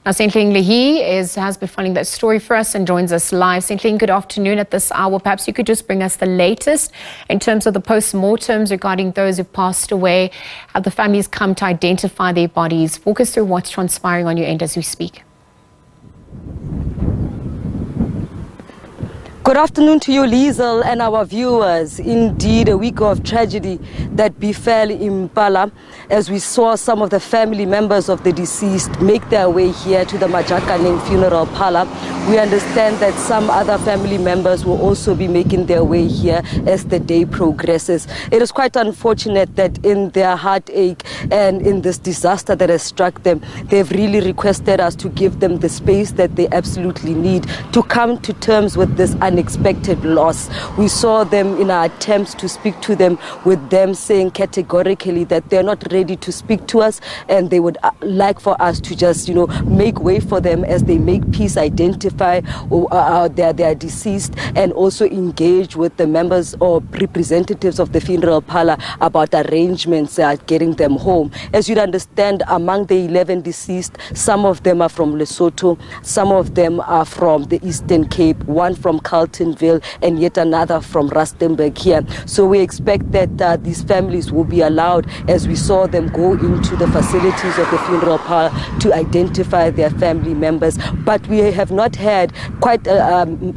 Now, Sentleeng Lehihi has been following that story for us and joins us live. Sentleeng, good afternoon at this hour. Perhaps you could just bring us the latest in terms of the post-mortems regarding those who've passed away. Have the families come to identify their bodies? Walk us through what's transpiring on your end as we speak. Good afternoon to you, Liesel, and our viewers. Indeed, a week of tragedy that befell Impala as we saw some of the family members of the deceased make their way here to the Majakaneng funeral parlor. We understand that some other family members will also be making their way here as the day progresses. It is quite unfortunate that in their heartache and in this disaster that has struck them, they've really requested us to give them the space that they absolutely need to come to terms with this unexpected loss. We saw them in our attempts to speak to them, with them saying categorically that they're not ready to speak to us, and they would like for us to just, make way for them as they make peace, identify their deceased, and also engage with the members or representatives of the funeral parlor about arrangements getting them home. As you'd understand, among the 11 deceased, some of them are from Lesotho, some of them are from the Eastern Cape, one from Carltonville, and yet another from Rustenburg here. So we expect that these families will be allowed, as we saw them go into the facilities of the funeral parlor, to identify their family members. But we have not had quite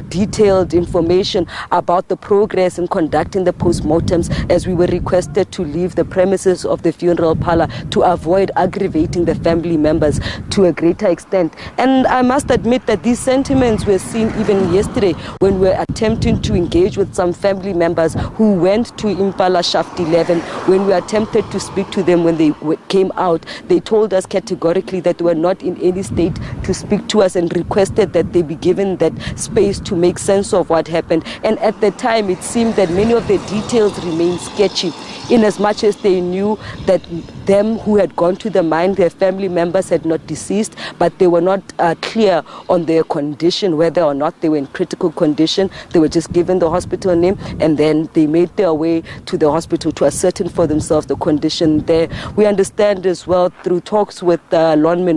detailed information about the progress in conducting the postmortems, as we were requested to leave the premises of the funeral parlor to avoid aggravating the family members to a greater extent. And I must admit that these sentiments were seen even yesterday when we were attempting to engage with some family members who went to Impala Shaft 11. When we attempted to speak to them when they came out, they told us categorically that they were not in any state to speak to us and requested that they be given that space to make sense of what happened. And at the time, it seemed that many of the details remained sketchy, in as much as they knew that them who had gone to the mine, their family members had not deceased, but they were not clear on their condition, whether or not they were in critical condition. They were just given the hospital name, and then they made their way to the hospital to ascertain for themselves the condition there. We understand as well through talks with Impala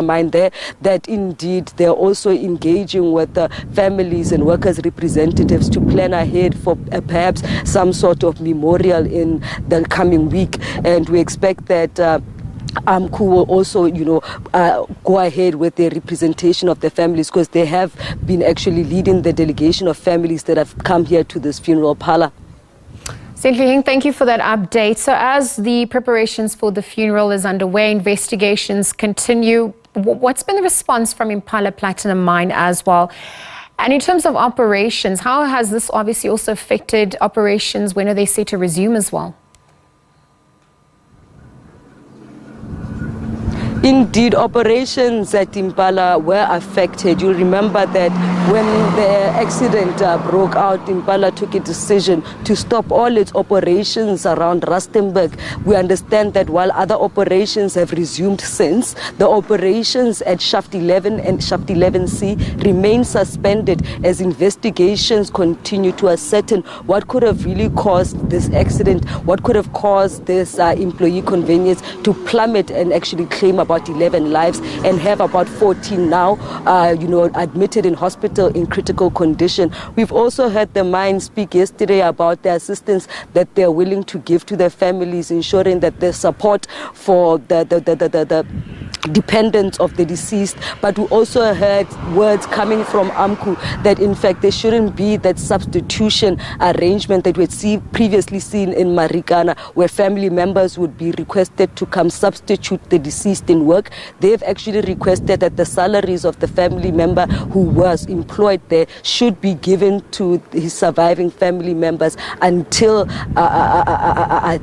Mine there, that indeed they're also engaging with families and workers' representatives to plan ahead for perhaps some sort of memorial in the coming week. And we expect that AMCU will also, go ahead with the representation of the families, because they have been actually leading the delegation of families that have come here to this funeral parlor. Sentleeng, thank you for that update. So as the preparations for the funeral is underway, investigations continue, what's been the response from Impala Platinum Mine as well? And in terms of operations, how has this obviously also affected operations? When are they set to resume as well? Indeed, operations at Impala were affected. You remember that when the accident broke out, Impala took a decision to stop all its operations around Rustenburg. We understand that while other operations have resumed since, the operations at Shaft 11 and Shaft 11C remain suspended as investigations continue to ascertain what could have really caused this accident, what could have caused this employee convenience to plummet and actually claim about 11 lives, and have about 14 now, admitted in hospital in critical condition. We've also heard the mine speak yesterday about the assistance that they're willing to give to their families, ensuring that there's support for the dependents of the deceased. But we also heard words coming from AMCU that in fact there shouldn't be that substitution arrangement that we'd previously seen in Marikana, where family members would be requested to come substitute the deceased in work. They've actually requested that the salaries of the family member who was employed there should be given to his surviving family members until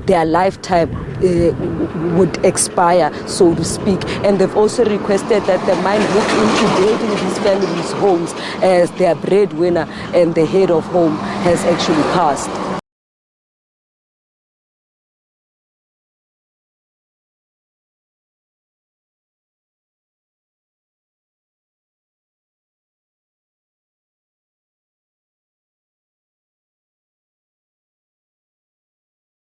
their lifetime would expire, so to speak. And they've also requested that the mine look into building these families' homes, as their breadwinner and the head of home has actually passed.